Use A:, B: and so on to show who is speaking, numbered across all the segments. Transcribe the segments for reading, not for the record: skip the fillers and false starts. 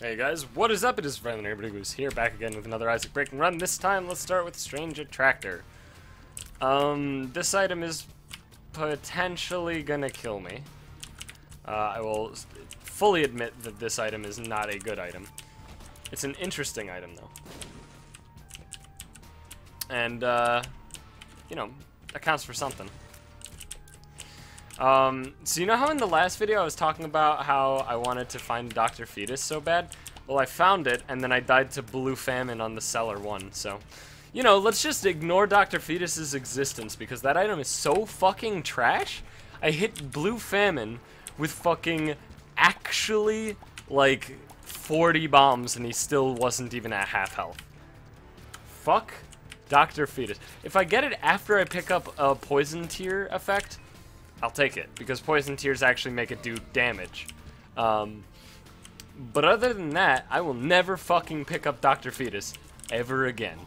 A: Hey guys, what is up? It is friendly everybody who's here, back again with another Isaac Breaking Run. This time, let's start with Strange Attractor. This item is potentially gonna kill me. I will fully admit that this item is not a good item. It's an interesting item, though. And, you know, that counts for something. So you know how in the last video I was talking about how I wanted to find Dr. Fetus so bad? Well, I found it, and then I died to Blue Famine on the Cellar 1, so... You know, let's just ignore Dr. Fetus's existence, because that item is so fucking trash. I hit Blue Famine with fucking actually, like, 40 bombs, and he still wasn't even at half health. Fuck Dr. Fetus. If I get it after I pick up a Poison Tier effect... I'll take it, because Poison Tears actually make it do damage. But other than that, I will never fucking pick up Dr. Fetus ever again.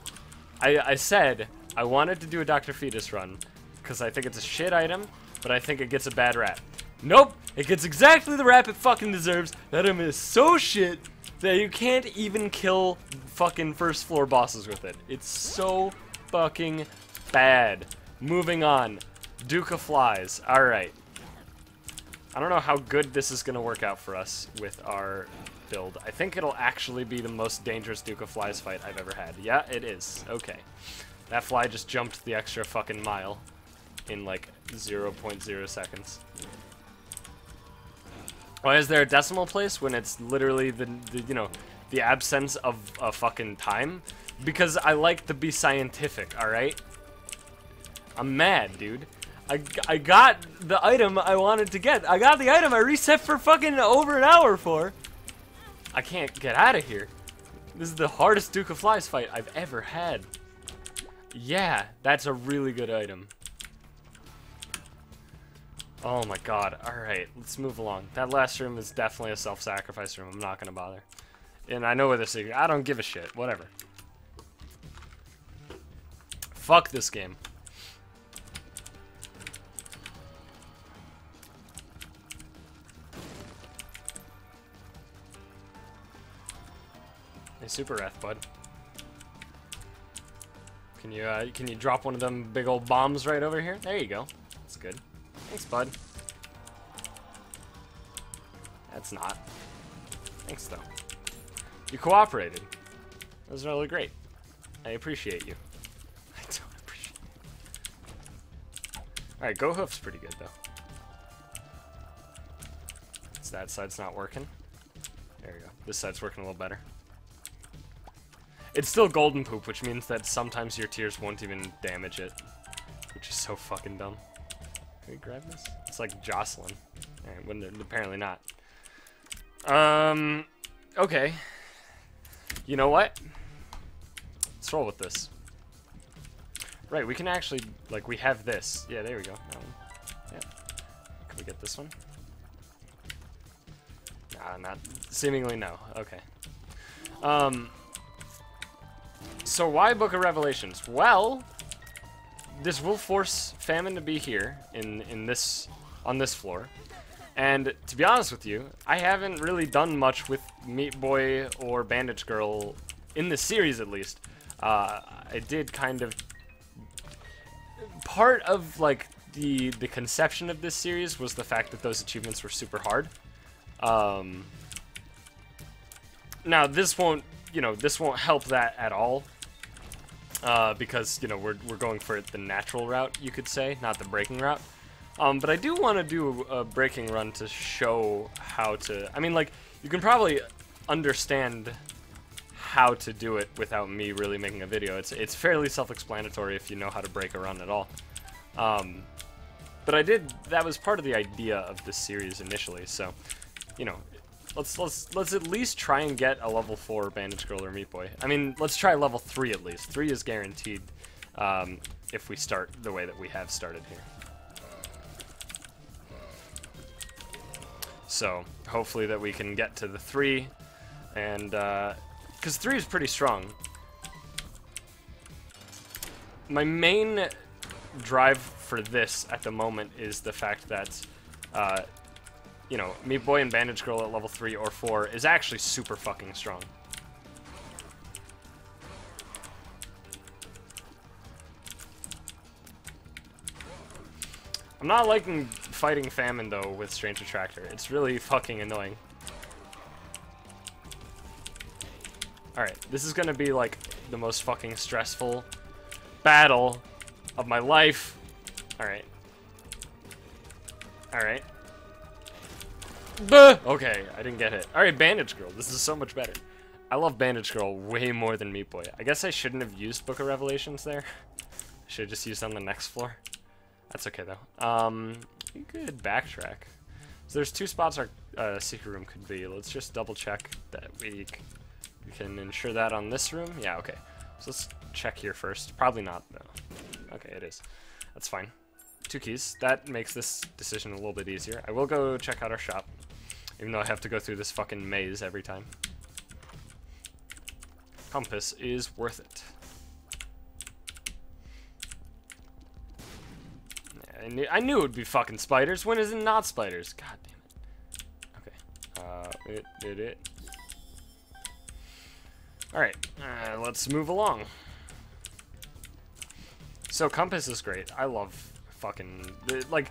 A: I said I wanted to do a Dr. Fetus run, because I think it's a shit item, but I think it gets a bad rap. Nope! It gets exactly the rap it fucking deserves. That item is so shit that you can't even kill fucking first floor bosses with it. It's so fucking bad. Moving on. Duke of Flies. Alright. I don't know how good this is going to work out for us with our build. I think it'll actually be the most dangerous Duke of Flies fight I've ever had. Yeah, it is. Okay. That fly just jumped the extra fucking mile in like 0.0 seconds. Why is there a decimal place when it's literally the you know, the absence of a fucking time? Because I like to be scientific, alright? I'm mad, dude. I got the item I wanted to get. I got the item I reset for fucking over an hour for. I can't get out of here. This is the hardest Duke of Flies fight I've ever had. Yeah, that's a really good item. Oh my god. Alright, let's move along. That last room is definitely a self-sacrifice room. I'm not gonna bother. And I know where this is. I don't give a shit. Whatever. Fuck this game. Hey, Super Wrath, bud. Can you drop one of them big old bombs right over here? There you go. That's good. Thanks, bud. That's not. Thanks, though. You cooperated. That was really great. I appreciate you. I don't appreciate you. Alright, Go Hoof's pretty good, though. So that side's not working. There we go. This side's working a little better. It's still golden poop, which means that sometimes your tears won't even damage it. Which is so fucking dumb. Can we grab this? It's like Jocelyn. Apparently not. Okay. You know what? Let's roll with this. Right, we can actually, like, we have this. Yeah, there we go. Yeah. Can we get this one? Nah, not, seemingly no. Okay. So why Book of Revelations? Well, this will force Famine to be here on this floor. And to be honest with you, I haven't really done much with Meat Boy or Bandage Girl in this series, at least. I did kind of part of like the conception of this series was the fact that those achievements were super hard. Now this won't help that at all. Because, you know, we're going for the natural route, you could say, not the breaking route. But I do want to do a breaking run to show how to... I mean, like, you can probably understand how to do it without me really making a video. It's fairly self-explanatory if you know how to break a run at all. But that was part of the idea of this series initially, so, you know... Let's at least try and get a level 4 Bandage Girl or Meat Boy. I mean, let's try level 3 at least. 3 is guaranteed if we start the way that we have started here. So, hopefully that we can get to the 3, and, because 3 is pretty strong. My main drive for this at the moment is the fact that, you know, Meat Boy and Bandage Girl at level 3 or 4 is actually super fucking strong. I'm not liking fighting Famine, though, with Strange Attractor. It's really fucking annoying. Alright, this is gonna be, like, the most fucking stressful battle of my life. Alright. Alright. Okay, I didn't get hit. Alright, Bandage Girl. This is so much better. I love Bandage Girl way more than Meat Boy. I guess I shouldn't have used Book of Revelations there. I should have just used on the next floor. That's okay, though. You could backtrack. So there's 2 spots our secret room could be. Let's just double check that we can ensure that on this room. Yeah, okay. So let's check here first. Probably not, though. Okay, it is. That's fine. 2 keys. That makes this decision a little bit easier. I will go check out our shop, even though I have to go through this fucking maze every time. Compass is worth it. I knew it would be fucking spiders. When is it not spiders? God damn it. Okay. Alright, let's move along. So, Compass is great. I love fucking... Like,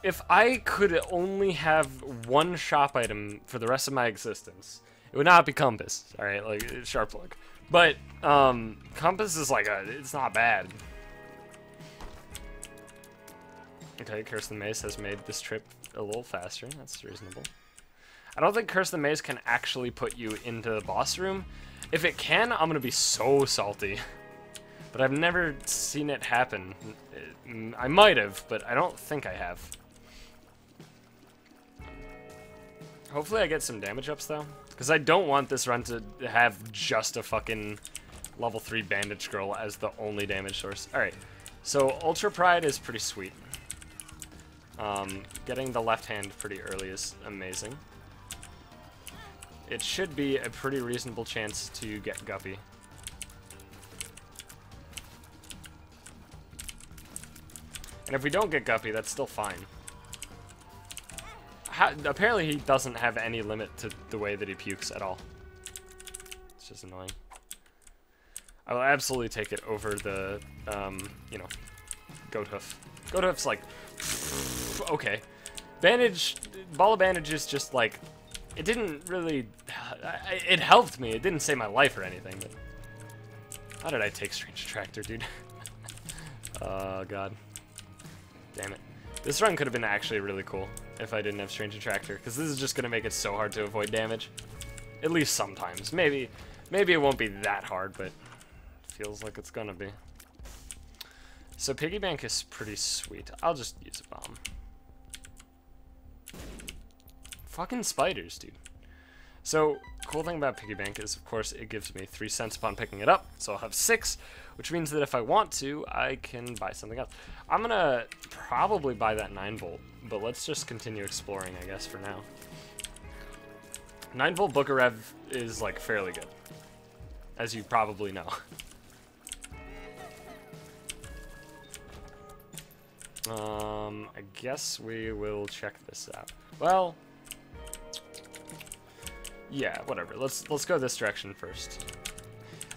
A: if I could only have one shop item for the rest of my existence, it would not be Compass. Alright, like, Sharp Look. But, Compass is like it's not bad. Okay, Curse the Maze has made this trip a little faster. That's reasonable. I don't think Curse the Maze can actually put you into the boss room. If it can, I'm gonna be so salty. But I've never seen it happen. I might have, but I don't think I have. Hopefully I get some damage ups, though. Because I don't want this run to have just a fucking level 3 Bandage Girl as the only damage source. Alright, so Ultra Pride is pretty sweet. Getting the left hand pretty early is amazing. It should be a pretty reasonable chance to get Guppy. And if we don't get Guppy, that's still fine. Apparently he doesn't have any limit to the way that he pukes at all. It's just annoying. I will absolutely take it over the, you know, Goat Hoof. Goat Hoof's like, okay. Ball of Bandage is just like, it didn't really, it helped me. It didn't save my life or anything, but how did I take Strange Attractor, dude? Oh, God. Damn it. This run could have been actually really cool if I didn't have Strange Attractor, because this is just going to make it so hard to avoid damage. At least sometimes. Maybe it won't be that hard, but it feels like it's going to be. So Piggy Bank is pretty sweet. I'll just use a bomb. Fucking spiders, dude. So, cool thing about Piggy Bank is, of course, it gives me 3 cents upon picking it up, so I'll have 6, which means that if I want to, I can buy something else. I'm gonna probably buy that 9-volt, but let's just continue exploring, I guess, for now. 9-volt Book of Rev is, like, fairly good, as you probably know. I guess we will check this out. Well... yeah, whatever. Let's go this direction first.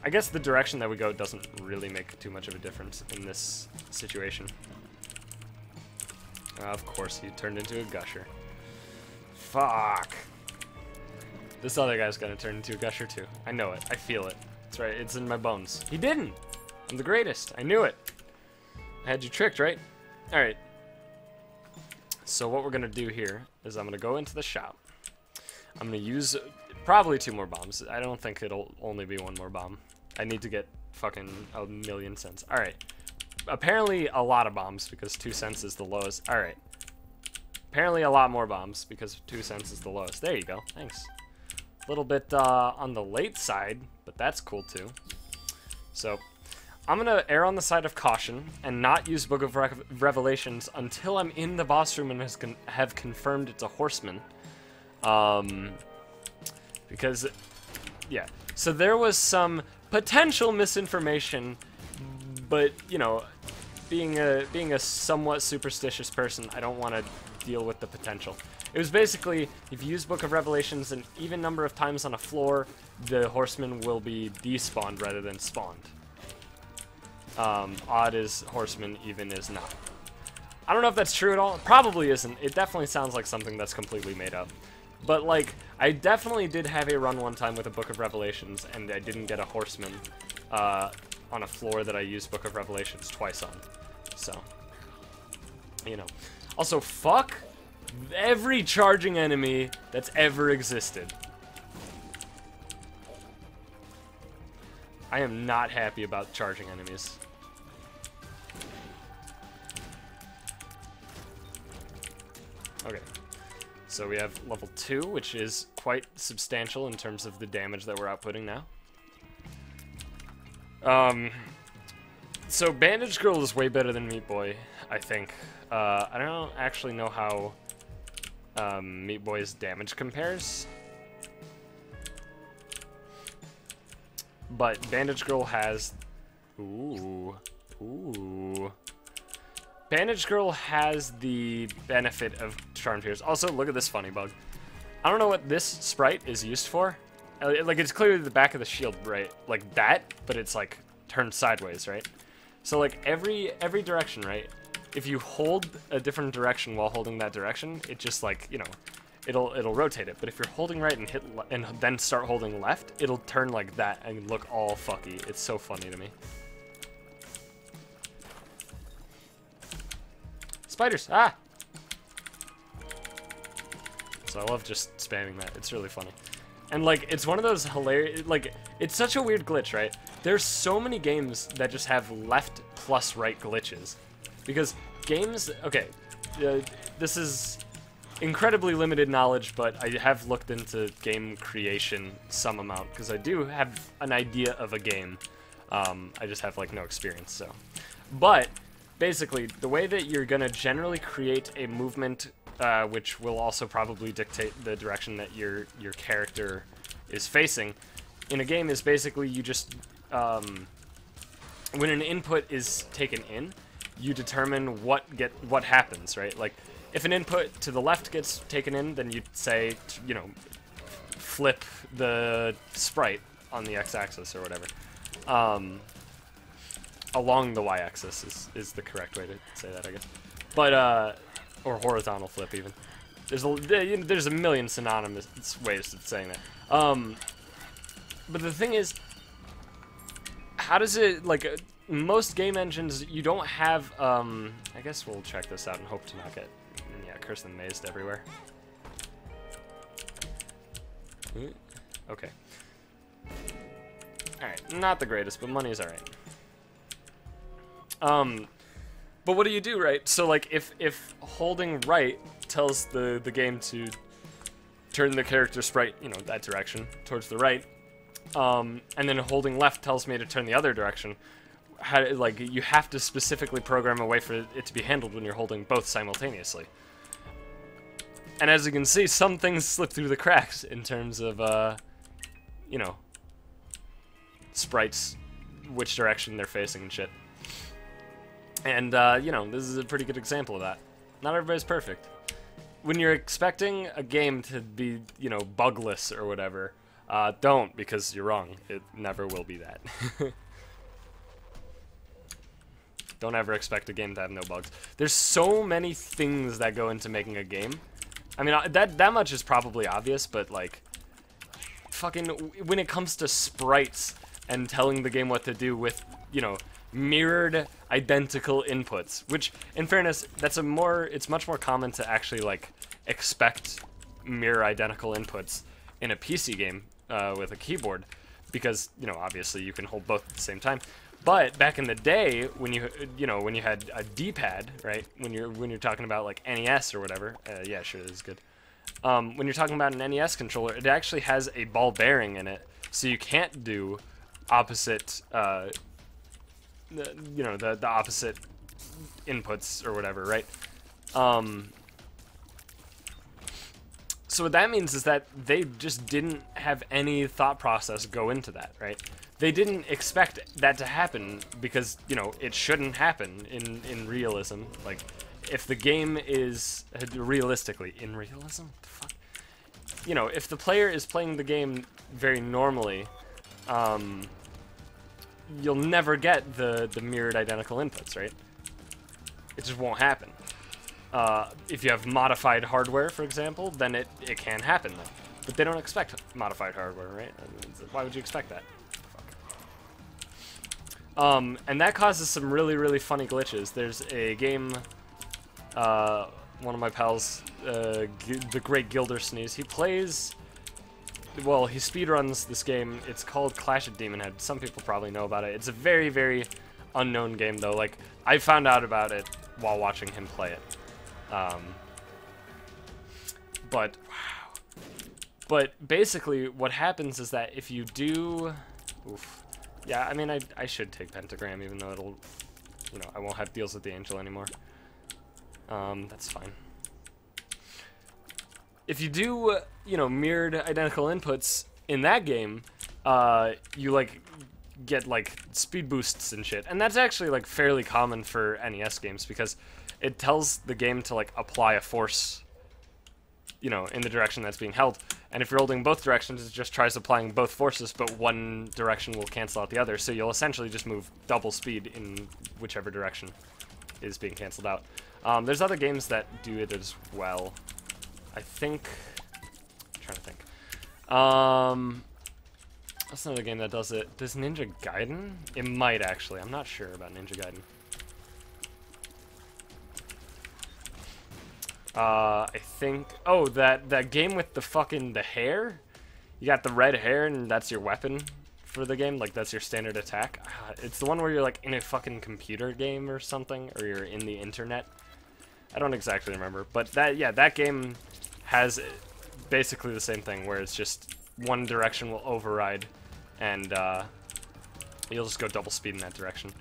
A: I guess the direction that we go doesn't really make too much of a difference in this situation. Of course, he turned into a Gusher. Fuck. This other guy's gonna turn into a Gusher too. I know it. I feel it. That's right. It's in my bones. He didn't. I'm the greatest. I knew it. I had you tricked, right? All right. So what we're gonna do here is I'm gonna go into the shop. I'm gonna use probably 2 more bombs. I don't think it'll only be 1 more bomb. I need to get fucking 1,000,000 cents. Alright. Apparently a lot of bombs because 2 cents is the lowest. Alright. Apparently a lot more bombs because 2 cents is the lowest. There you go. Thanks. A little bit on the late side, but that's cool too. So, I'm gonna err on the side of caution and not use Book of Revelations until I'm in the boss room and have confirmed it's a horseman. Because, yeah. So there was some potential misinformation, but, you know, being a somewhat superstitious person, I don't want to deal with the potential. It was basically, if you use Book of Revelations an even number of times on a floor, the horseman will be despawned rather than spawned. Odd is horseman, even is not. I don't know if that's true at all. It probably isn't. It definitely sounds like something that's completely made up. But, like, I definitely did have a run one time with a Book of Revelations, and I didn't get a horseman on a floor that I used Book of Revelations twice on. So, you know. Also, fuck every charging enemy that's ever existed. I am not happy about charging enemies. Okay. So we have level 2, which is quite substantial in terms of the damage that we're outputting now. So Bandage Girl is way better than Meat Boy, I think. I don't actually know how Meat Boy's damage compares. But Bandage Girl has... Ooh. Bandage Girl has the benefit of Charmed Tears. Also, look at this funny bug. I don't know what this sprite is used for. Like, it's clearly the back of the shield, right? Like that, but it's like turned sideways, right? So like every direction, right? If you hold a different direction while holding that direction, it just like, you know, it'll rotate it. But if you're holding right and hit and then start holding left, it'll turn like that and look all fucky. It's so funny to me. Spiders! Ah! So I love just spamming that. It's really funny. And, like, it's one of those hilarious... Like, it's such a weird glitch, right? There's so many games that just have left plus right glitches. Because games... Okay, this is incredibly limited knowledge, but I have looked into game creation some amount, because I do have an idea of a game. I just have, like, no experience, so... But... Basically, the way that you're going to generally create a movement, which will also probably dictate the direction that your character is facing, in a game is basically you just, when an input is taken in, you determine what happens, right? Like, if an input to the left gets taken in, then you'd say, you know, flip the sprite on the x-axis or whatever. Along the y-axis is the correct way to say that, I guess. But, or horizontal flip, even. There's a million synonymous ways of saying that. But the thing is, how does it, like, most game engines, you don't have, I guess we'll check this out and hope to not get, yeah, cursed and mazed everywhere. Okay. Alright, not the greatest, but money is alright. But what do you do, right? So, like, if holding right tells the game to turn the character sprite, you know, that direction, towards the right, and then holding left tells me to turn the other direction, like, you have to specifically program a way for it to be handled when you're holding both simultaneously. And as you can see, some things slip through the cracks in terms of, you know, sprites, which direction they're facing and shit. And, you know, this is a pretty good example of that. Not everybody's perfect. When you're expecting a game to be, you know, bugless or whatever, don't, because you're wrong. It never will be that. Don't ever expect a game to have no bugs. There's so many things that go into making a game. I mean, that much is probably obvious, but, like, fucking, when it comes to sprites and telling the game what to do with, you know, mirrored identical inputs, which in fairness, it's much more common to actually like expect mirror identical inputs in a PC game with a keyboard, because, you know, obviously you can hold both at the same time. But back in the day, when you had a D-pad, right? When you're talking about like NES or whatever, yeah, sure, this is good. When you're talking about an NES controller, it actually has a ball bearing in it, so you can't do opposite. You know, the opposite inputs or whatever, right? So what that means is that they just didn't have any thought process go into that, right? They didn't expect that to happen because, you know, it shouldn't happen in realism. Like, if the game is realistically in realism, what the fuck? You know, if the player is playing the game very normally, you'll never get the mirrored identical inputs, right? It just won't happen. If you have modified hardware, for example, then it can happen though. But they don't expect modified hardware, right? I mean, why would you expect that? Fuck. And that causes some really, really funny glitches. There's a game, one of my pals, the great Gilder Sneeze, he plays, well, he speedruns this game. It's called Clash of Demon Head. Some people probably know about it. It's a very, very unknown game, though. Like, I found out about it while watching him play it. But basically, what happens is that if you do... Oof. Yeah, I mean, I should take Pentagram, even though it'll... You know, I won't have deals with the Angel anymore. That's fine. If you do, you know, mirrored identical inputs in that game, you, like, get, like, speed boosts and shit. And that's actually, like, fairly common for NES games, because it tells the game to, like, apply a force, you know, in the direction that's being held. And if you're holding both directions, it just tries applying both forces, but one direction will cancel out the other. So you'll essentially just move double speed in whichever direction is being canceled out. There's other games that do it as well. I think... I'm trying to think. That's another game that does it. Does Ninja Gaiden? It might, actually. I'm not sure about Ninja Gaiden. I think... Oh, that game with the fucking... the hair? You got the red hair and that's your weapon for the game? Like, that's your standard attack? It's the one where you're, like, in a fucking computer game or something? Or you're in the internet? I don't exactly remember. But that, yeah, that game has basically the same thing, where it's just one direction will override, and you'll just go double speed in that direction.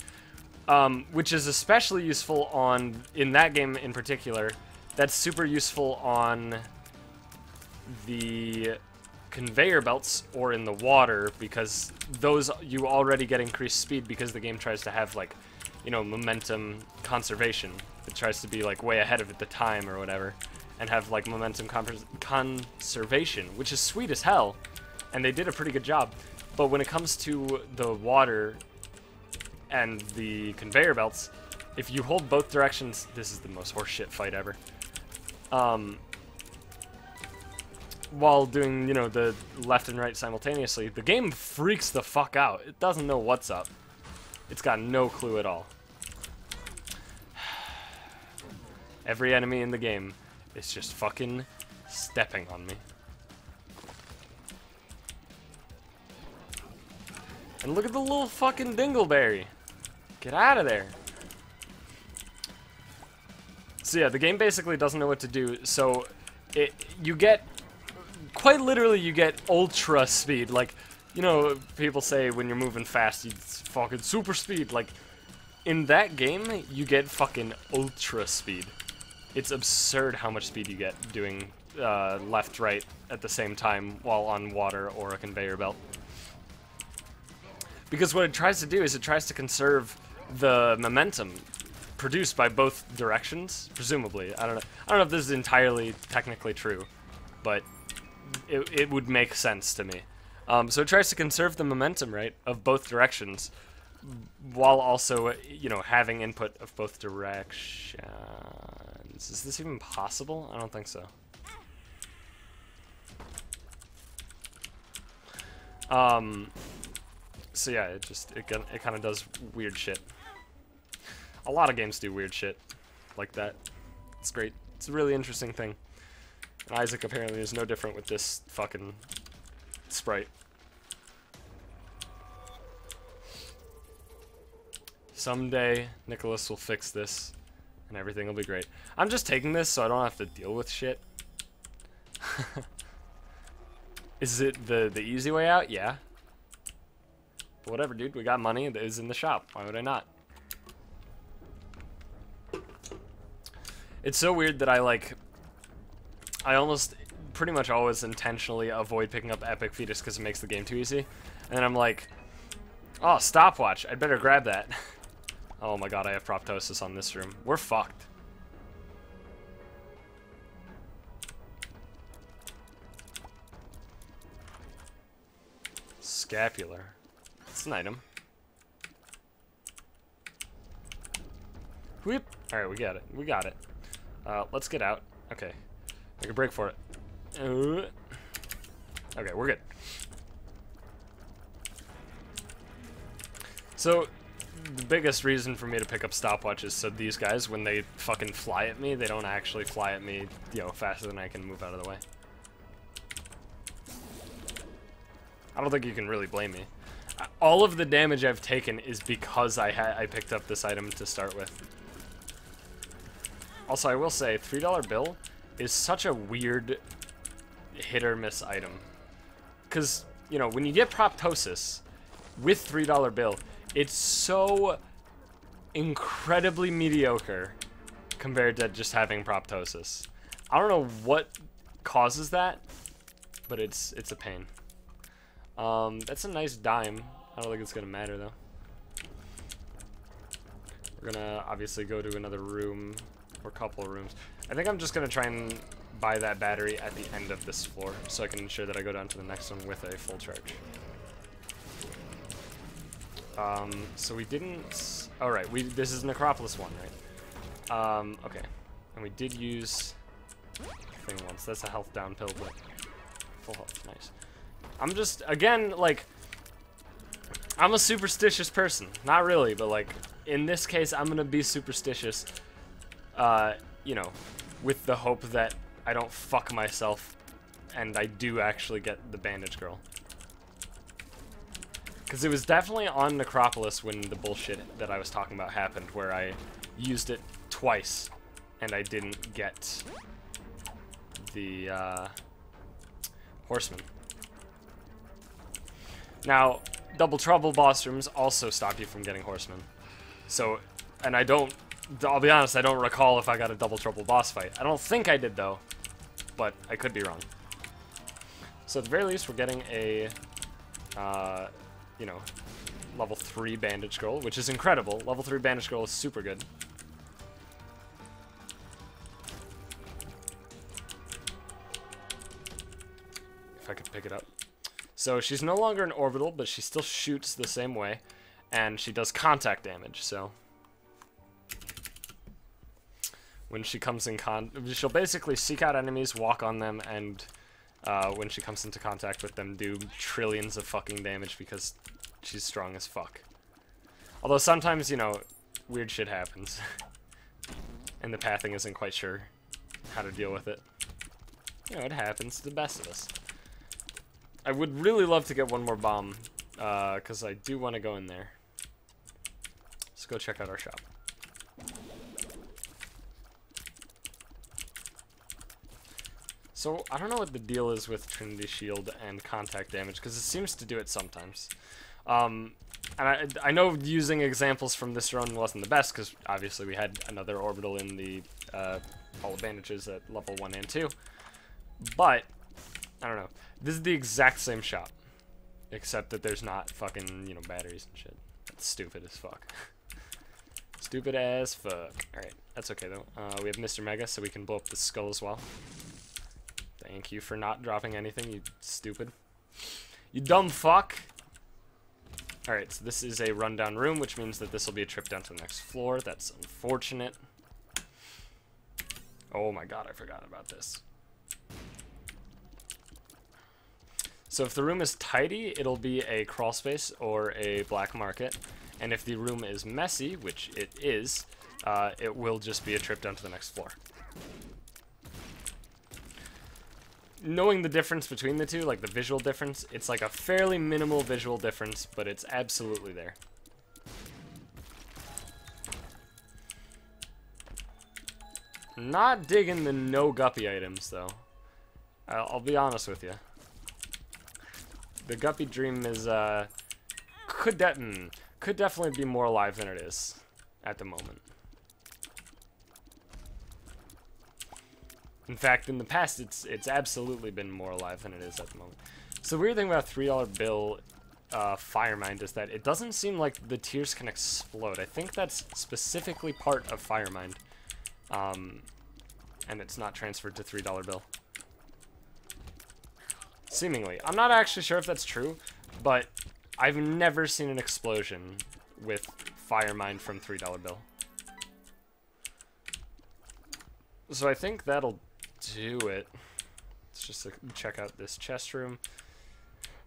A: Which is especially useful on, in that game in particular, that's super useful on the conveyor belts or in the water, because those, you already get increased speed because the game tries to have, like, you know, momentum conservation. It tries to be, like, way ahead of the time or whatever, and have, like, momentum conservation, which is sweet as hell, and they did a pretty good job. But when it comes to the water and the conveyor belts, if you hold both directions, this is the most horseshit fight ever. While doing, you know, the left and right simultaneously, the game freaks the fuck out. It doesn't know what's up. It's got no clue at all. Every enemy in the game is just fucking stepping on me. And look at the little fucking dingleberry. Get out of there. So yeah, the game basically doesn't know what to do, so you get, quite literally, you get ultra speed. Like, you know, people say when you're moving fast, it's fucking super speed. Like, in that game, you get fucking ultra speed. It's absurd how much speed you get doing left, right at the same time while on water or a conveyor belt. Because what it tries to do is it tries to conserve the momentum produced by both directions, presumably. I don't know if this is entirely technically true, but it would make sense to me. So it tries to conserve the momentum, right, of both directions, while also, you know, having input of both directions. Is this even possible? I don't think so. So yeah, it kind of does weird shit. A lot of games do weird shit like that. It's great. It's a really interesting thing. And Isaac apparently is no different with this fucking sprite. Someday, Nicholas will fix this, and everything will be great. I'm just taking this so I don't have to deal with shit. Is it the easy way out? Yeah. But whatever, dude. We got money that is in the shop. Why would I not? It's so weird that I almost pretty much always intentionally avoid picking up Epic Fetus because it makes the game too easy. And then I'm like, oh, stopwatch. I'd better grab that. Oh my god, I have proptosis on this room. We're fucked. Scapular. It's an item. Whoop. Alright, we got it. We got it. Let's get out. Okay. Make a break for it. Okay, we're good. So, the biggest reason for me to pick up stopwatch is so these guys, when they fucking fly at me, they don't actually fly at me, you know, faster than I can move out of the way. I don't think you can really blame me. All of the damage I've taken is because I picked up this item to start with. Also, I will say, $3 bill is such a weird hit or miss item. Because, you know, when you get Proptosis with $3 bill, it's so incredibly mediocre compared to just having Proptosis. I don't know what causes that, but it's a pain. That's a nice dime. I don't think it's gonna matter though. We're gonna obviously go to another room or couple of rooms. I think I'm just gonna try and buy that battery at the end of this floor so I can ensure that I go down to the next one with a full charge. So we didn't. All right, this is Necropolis 1, right? Okay, and we did use thing once. That's a health down pill, but full health, nice. I'm just, again, like, I'm a superstitious person. Not really, but like in this case, I'm gonna be superstitious. You know, with the hope that I don't fuck myself, and I do actually get the bandage girl. Because it was definitely on Necropolis when the bullshit that I was talking about happened, where I used it twice, and I didn't get the Horseman. Now, Double Trouble boss rooms also stop you from getting Horseman. So, and I'll be honest, I don't recall if I got a Double Trouble boss fight. I don't think I did, though, but I could be wrong. So at the very least, we're getting a, you know, level 3 bandage scroll, which is incredible. Level 3 bandage scroll is super good. If I could pick it up. So she's no longer an orbital, but she still shoots the same way, and she does contact damage, so when she comes in she'll basically seek out enemies, walk on them, and when she comes into contact with them, do trillions of fucking damage because she's strong as fuck. Although sometimes, you know, weird shit happens, and the pathing isn't quite sure how to deal with it. You know, it happens to the best of us. I would really love to get one more bomb, because I do want to go in there. Let's go check out our shop. So, I don't know what the deal is with Trinity Shield and contact damage, because it seems to do it sometimes. And I know using examples from this run wasn't the best, because obviously we had another orbital in the Hall of Bandages at level 1 and 2. But, I don't know. This is the exact same shop, except that there's not fucking, you know, batteries and shit. That's stupid as fuck. Stupid as fuck. Alright, that's okay though. We have Mr. Mega, so we can blow up the skull as well. Thank you for not dropping anything, you stupid. You dumb fuck! Alright, so this is a rundown room, which means that this will be a trip down to the next floor. That's unfortunate. Oh my god, I forgot about this. So if the room is tidy, it'll be a crawl space or a black market. And if the room is messy, which it is, it will just be a trip down to the next floor. Knowing the difference between the two, like the visual difference, it's like a fairly minimal visual difference, but it's absolutely there. Not digging the no guppy items, though. I'll be honest with you. The Guppy Dream is, could definitely be more alive than it is at the moment. In fact, in the past, it's absolutely been more alive than it is at the moment. So the weird thing about $3 bill Firemind is that it doesn't seem like the tears can explode. I think that's specifically part of Firemind, and it's not transferred to $3 bill. Seemingly. I'm not actually sure if that's true, but I've never seen an explosion with Fire Mine from $3 bill. So I think that'll do it. Let's just check out this chest room.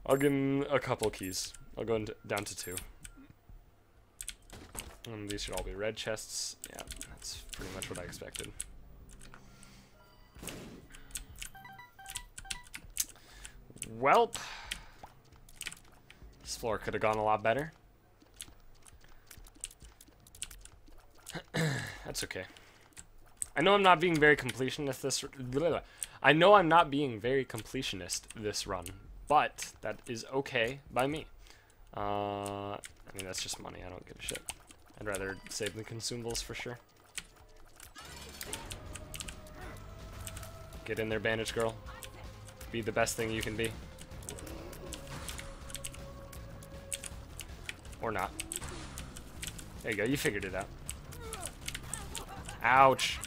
A: I'll give him a couple keys. I'll go down to 2. And these should all be red chests. Yeah, that's pretty much what I expected. Welp. This floor could have gone a lot better. That's okay. I know I'm not being very completionist I know I'm not being very completionist this run, but that is okay by me. I mean, that's just money. I don't give a shit. I'd rather save the consumables for sure. Get in there, bandage girl. Be the best thing you can be. Or not. There you go, you figured it out. Ouch.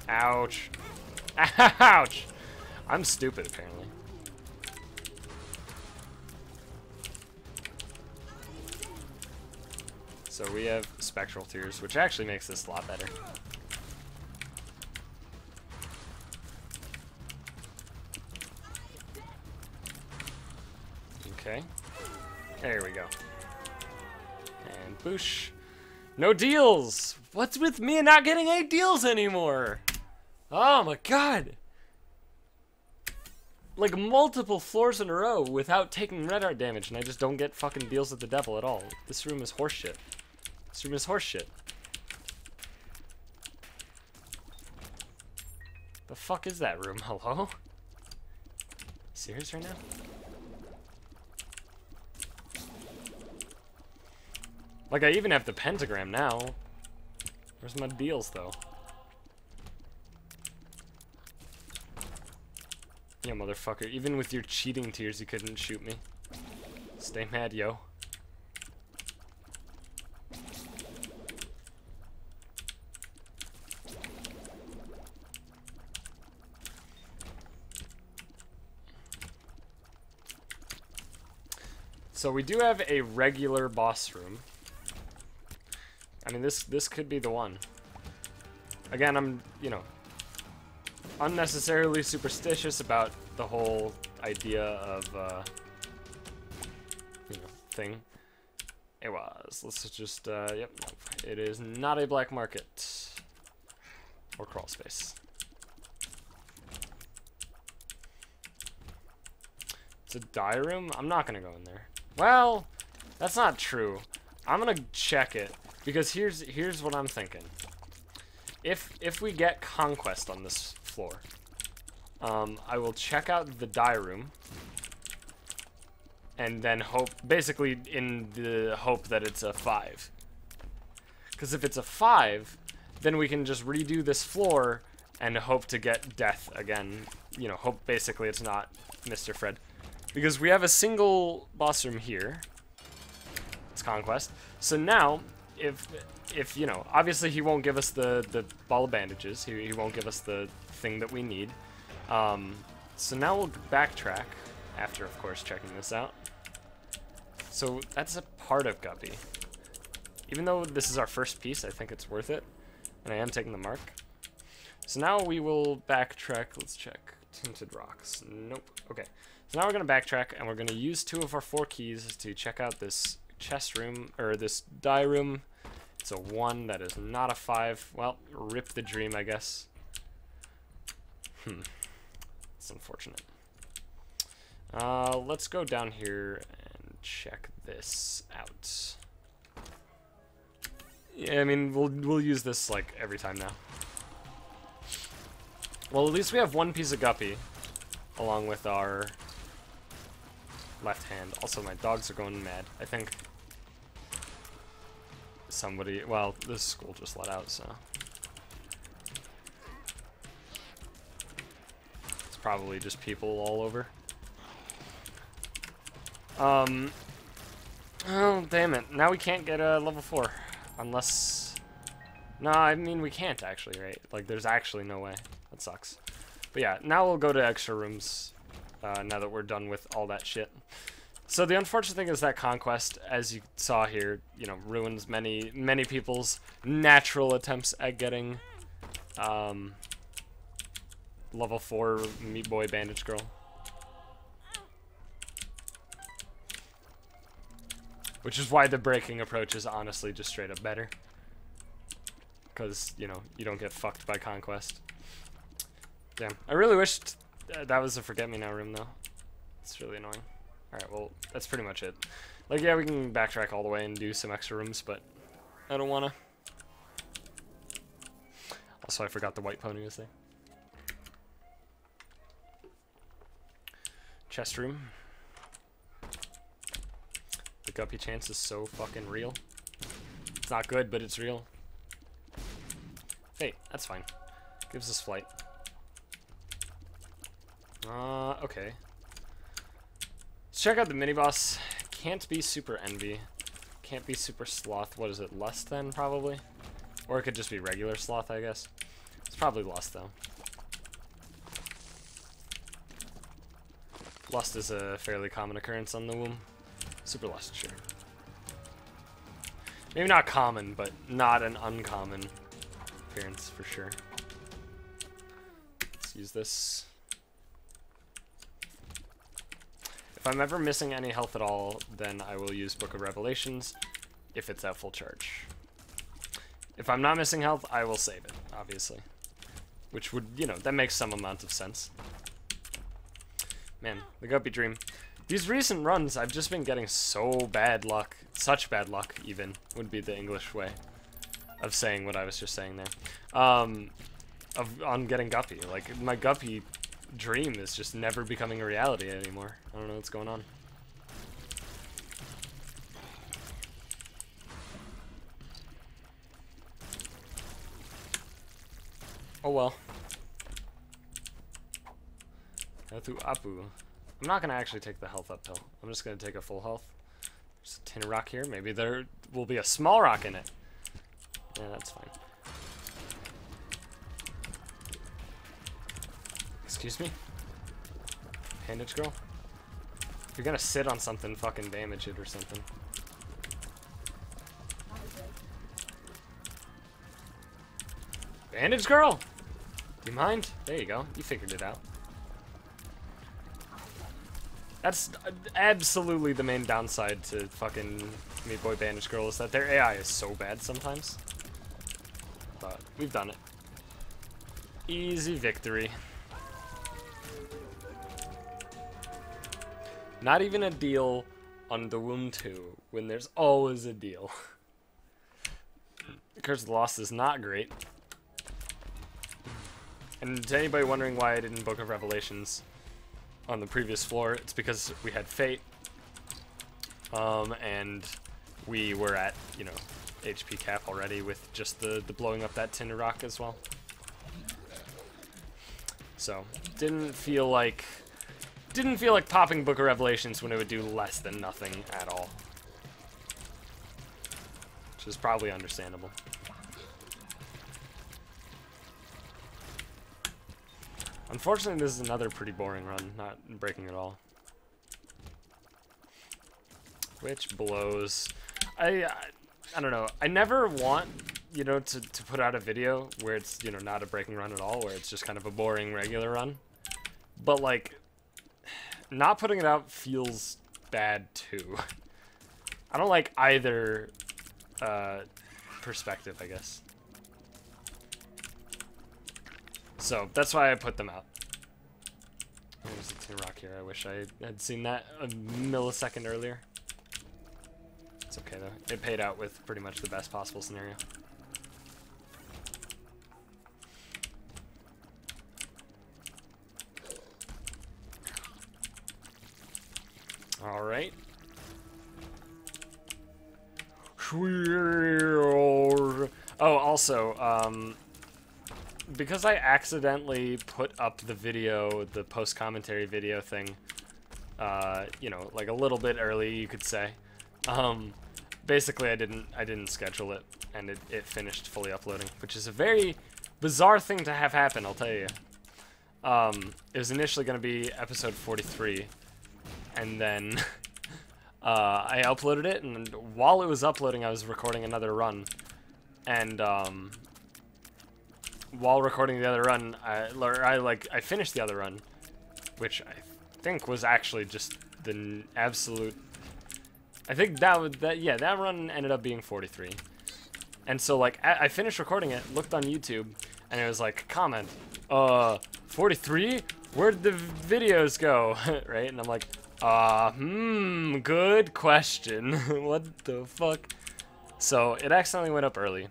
A: Ouch. Ouch! I'm stupid, apparently. So we have Spectral Tears, which actually makes this a lot better. Okay. There we go. And boosh. No deals! What's with me and not getting 8 deals anymore? Oh my god! Like multiple floors in a row without taking red art damage, and I just don't get fucking deals with the devil at all. This room is horseshit. This room is horseshit. The fuck is that room? Hello? Serious right now? Like, I even have the pentagram now. Where's my deals, though? Yeah, motherfucker. Even with your cheating tears, you couldn't shoot me. Stay mad, yo. So we do have a regular boss room. I mean, this could be the one. Again, I'm, you know, unnecessarily superstitious about the whole idea of, you know, thing. It was. Let's just, yep, nope. It is not a black market. Or crawl space. It's a dye room? I'm not gonna go in there. Well, that's not true. I'm gonna check it. Because here's what I'm thinking. If we get Conquest on this floor, I will check out the dye room, and then hope, basically in the hope that it's a 5. Because if it's a 5, then we can just redo this floor and hope to get death again. You know, hope basically it's not Mr. Fred. Because we have a single boss room here. It's Conquest. So now, if you know, obviously he won't give us the ball of bandages. He won't give us the thing that we need. So now we'll backtrack after, of course, checking this out. So that's a part of Guppy. Even though this is our first piece, I think it's worth it. And I am taking the mark. So now we will backtrack. Let's check. Tinted rocks. Nope. Okay. So now we're going to backtrack, and we're going to use 2 of our 4 keys to check out this chest room, or this dye room. It's a 1, that is not a 5. Well, rip the dream, I guess. It's unfortunate. Let's go down here and check this out. Yeah, I mean, we'll use this, like, every time now. Well, at least we have 1 piece of Guppy, along with our left hand. Also, my dogs are going mad. I think somebody, well, this school just let out, so it's probably just people all over. Oh, damn it. Now we can't get a level 4. Unless... No, I mean, we can't actually, right? Like, there's actually no way. That sucks. But yeah, now we'll go to extra rooms, now that we're done with all that shit. So the unfortunate thing is that Conquest, as you saw here, you know, ruins many people's natural attempts at getting level 4 Meat Boy Bandage Girl. Which is why the breaking approach is honestly just straight up better. Because, you know, you don't get fucked by Conquest. Damn. I really wished that was a Forget Me Now room, though. It's really annoying. Alright, well, that's pretty much it. Like, yeah, we can backtrack all the way and do some extra rooms, but I don't wanna. Also, I forgot the white pony was there. Chest room. The guppy chance is so fucking real. It's not good, but it's real. Fate, that's fine. Gives us flight. Okay. Let's check out the mini-boss. Can't be super envy. Can't be super sloth. What is it, lust then, probably? Or it could just be regular sloth, I guess. It's probably lust, though. Lust is a fairly common occurrence on the womb. Super lust, sure. Maybe not common, but not an uncommon appearance for sure. Let's use this. If I'm ever missing any health at all, then I will use Book of Revelations if it's at full charge. If I'm not missing health, I will save it, obviously. Which would, you know, that makes some amount of sense. Man, the Guppy Dream. These recent runs, I've just been getting so bad luck. Such bad luck, even, would be the English way of saying what I was just saying there. On getting Guppy. Like, my Guppy dream is just never becoming a reality anymore. I don't know what's going on. Oh well. Go through Apu. I'm not gonna actually take the health up pill. I'm just gonna take a full health. There's a tin rock here. Maybe there will be a small rock in it. Yeah, that's fine. Excuse me? Bandage girl? If you're gonna sit on something, fucking damage it or something. Bandage girl! Do you mind? There you go. You figured it out. That's absolutely the main downside to fucking Meat Boy Bandage Girl is that their AI is so bad sometimes. But we've done it. Easy victory. Not even a deal on the Womb 2 when there's always a deal. Curse of the Lost is not great. And to anybody wondering why I didn't Book of Revelations on the previous floor, it's because we had Fate, and we were at, you know, HP cap already with just the blowing up that Tinder Rock as well. So didn't feel like popping Book of Revelations when it would do less than nothing at all, which is probably understandable. Unfortunately, this is another pretty boring run, not breaking at all. Which blows. I don't know. I never want, you know, to put out a video where it's, you know, not a breaking run at all, where it's just kind of a boring regular run. But, like, not putting it out feels bad, too. I don't like either perspective, I guess. So, that's why I put them out. There's a tin rock here. I wish I had seen that a millisecond earlier. It's okay, though. It paid out with pretty much the best possible scenario. Alright. Oh, also, because I accidentally put up the video, the post-commentary video thing, you know, like a little bit early, you could say. Basically, I didn't schedule it, and it finished fully uploading, which is a very bizarre thing to have happen, I'll tell you. It was initially going to be episode 43, and then I uploaded it, and while it was uploading, I was recording another run. And while recording the other run, I finished the other run, which I think was actually just the absolute. I think that run ended up being 43. And so like I finished recording it, looked on YouTube, and it was like comment, 43? Where'd the videos go? Right? And I'm like, good question. What the fuck? So it accidentally went up early.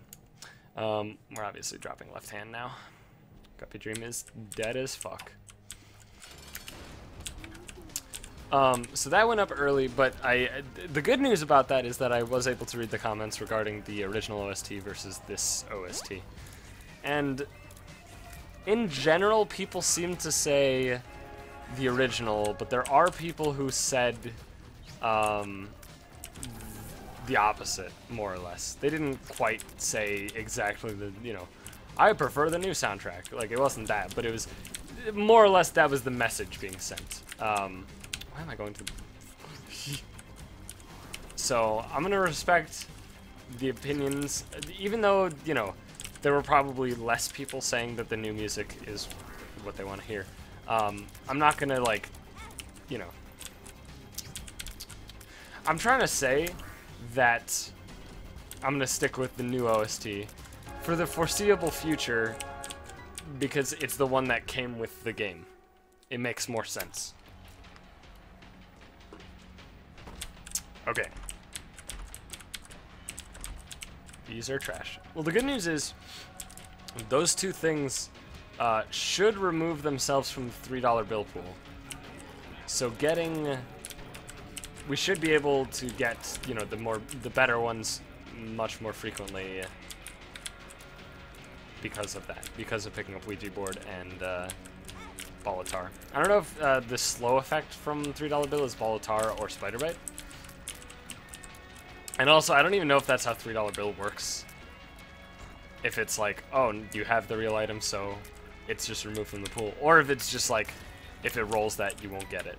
A: We're obviously dropping left hand now. Guppy Dream is dead as fuck. So that went up early, but the good news about that is that I was able to read the comments regarding the original OST versus this OST. And in general, people seem to say the original, but there are people who said the opposite, more or less. They didn't quite say exactly I prefer the new soundtrack. Like, it wasn't that, but it was more or less that was the message being sent. Why am I going to... So, I'm going to respect the opinions, even though, there were probably less people saying that the new music is what they want to hear. I'm not going to, I'm trying to say that I'm going to stick with the new OST for the foreseeable future because it's the one that came with the game. It makes more sense. Okay. These are trash. Well, the good news is those two things should remove themselves from the $3 bill pool. So we should be able to get, the better ones much more frequently because of that, because of picking up Ouija board and Bolitar. I don't know if the slow effect from $3 bill is Bolitar or Spider Bite. And also, I don't even know if that's how $3 bill works. If it's like, oh, you have the real item, so it's just removed from the pool. Or if it's just like, if it rolls that, you won't get it.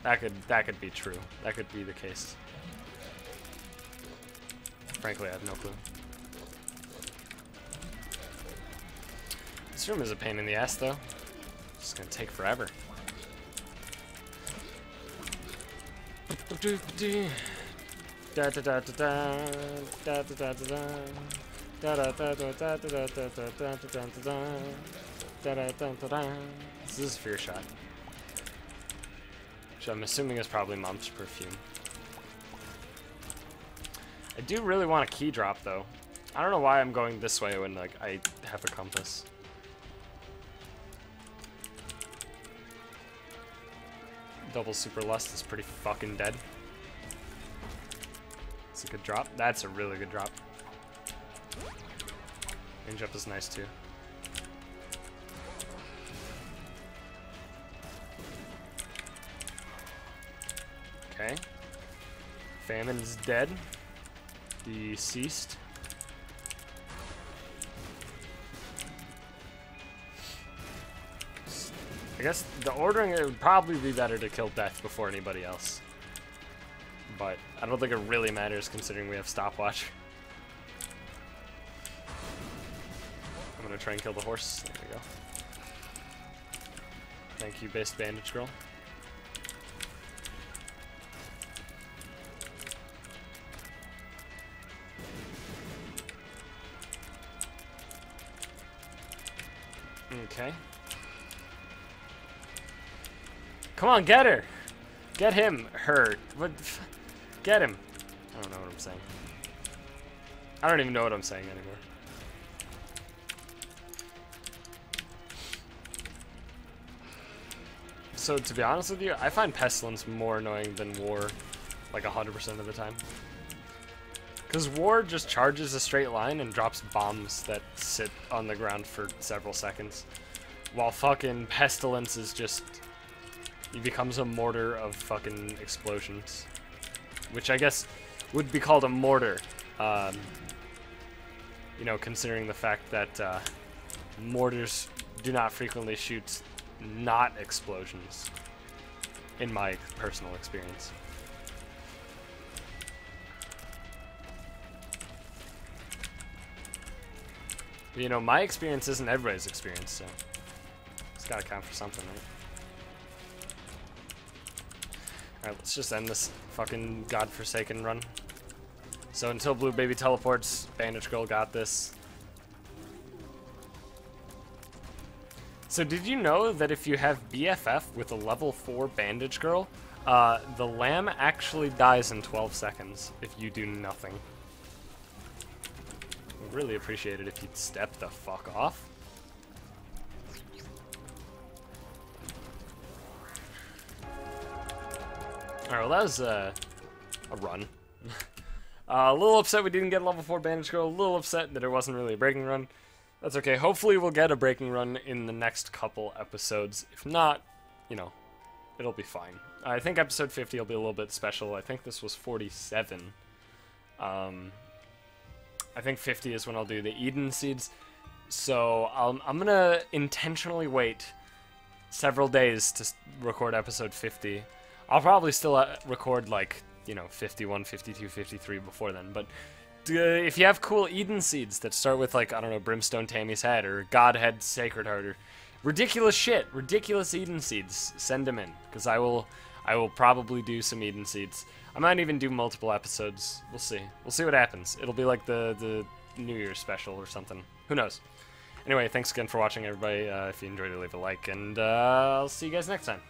A: That could be true. That could be the case. Frankly, I have no clue. This room is a pain in the ass, though. It's just gonna take forever. Da da da da da da da da da da da da da da da da da da. This is Fear Shot, which I'm assuming is probably Mom's perfume. I do really want a key drop though. I don't know why I'm going this way when like I have a compass. Double Super Lust is pretty fucking dead. It's a good drop. That's a really good drop. Range up is nice too. Okay. Famine's dead. Deceased. I guess the ordering, it would probably be better to kill Death before anybody else. But I don't think it really matters considering we have stopwatch. I'm gonna try and kill the horse. There we go. Thank you, Based Bandage Girl. Okay. Come on, get her! Get him! Her! What? Get him! I don't know what I'm saying. I don't even know what I'm saying anymore. So, to be honest with you, I find Pestilence more annoying than War, like 100% of the time. Because War just charges a straight line and drops bombs that sit on the ground for several seconds. While fucking Pestilence is just... he becomes a mortar of fucking explosions. Which I guess would be called a mortar. You know, considering the fact that mortars do not frequently shoot not explosions. In my personal experience. You know, my experience isn't everybody's experience, so it's gotta count for something, right? Alright, let's just end this fucking godforsaken run. So until Blue Baby teleports, Bandage Girl got this. So did you know that if you have BFF with a level 4 Bandage Girl, the lamb actually dies in 12 seconds if you do nothing? I'd really appreciate it if you'd step the fuck off. Alright, well that was a run. A little upset we didn't get a level 4 Bandage Girl, a little upset that it wasn't really a breaking run. That's okay, hopefully we'll get a breaking run in the next couple episodes. If not, you know, it'll be fine. I think episode 50 will be a little bit special. I think this was 47. I think 50 is when I'll do the Eden Seeds. So I'm gonna intentionally wait several days to record episode 50. I'll probably still record, like, you know, 51, 52, 53 before then, but if you have cool Eden Seeds that start with, like, I don't know, Brimstone Tammy's Head, or Godhead Sacred Heart, or ridiculous shit, ridiculous Eden Seeds, send them in, because I will probably do some Eden Seeds. I might even do multiple episodes. We'll see. We'll see what happens. It'll be like the New Year's special or something. Who knows? Anyway, thanks again for watching, everybody. If you enjoyed it, leave a like, and I'll see you guys next time.